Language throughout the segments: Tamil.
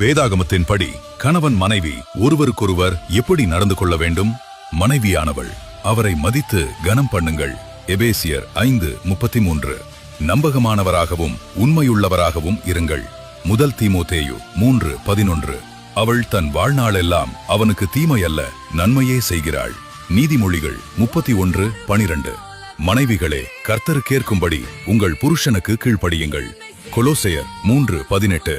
வேதாகமத்தின்படி கணவன் மனைவி ஒருவருக்கொருவர் எப்படி நடந்து கொள்ள வேண்டும்? மனைவியானவள் அவரை மதித்து கனம் பண்ணுங்கள். எபேசியர் 5:33. நம்பகமானவராகவும் உண்மையுள்ளவராகவும் இருங்கள். முதல் தீமோத்தேயு 3:11. அவள் தன் வாழ்நாளெல்லாம் அவனுக்கு தீமையல்ல நன்மையே செய்கிறாள். நீதிமொழிகள் 31:12. மனைவிகளே, கர்த்தருக்கேற்கும்படி உங்கள் புருஷனுக்கு கீழ்ப்படியுங்கள். கொலோசையர் 3:18.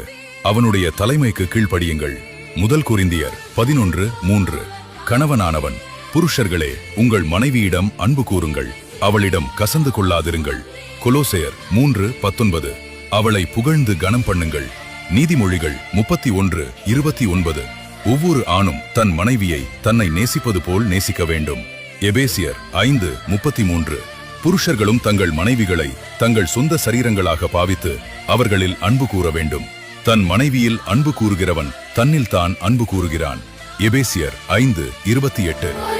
அவனுடைய தலைமைக்கு கீழ்ப்படியுங்கள். முதல் கொரிந்தியர் 11:3. கணவனானவன், புருஷர்களே, உங்கள் மனைவியிடம் அன்பு கூறுங்கள், அவளிடம் கசந்து கொள்ளாதிருங்கள். கொலோசையர் 3:19. அவளை புகழ்ந்து கனம் பண்ணுங்கள். நீதிமொழிகள் 31:29. ஒவ்வொரு ஆணும் தன் மனைவியை தன்னை நேசிப்பது போல் நேசிக்க வேண்டும். எபேசியர் 5:33. புருஷர்களும் தங்கள் மனைவிகளை தங்கள் சொந்த சரீரங்களாக பாவித்து அவர்களில் அன்பு கூற வேண்டும். தன் மனைவியில் அன்பு கூறுகிறவன் தன்னில் தான் அன்பு கூறுகிறான். எபேசியர் 5:28.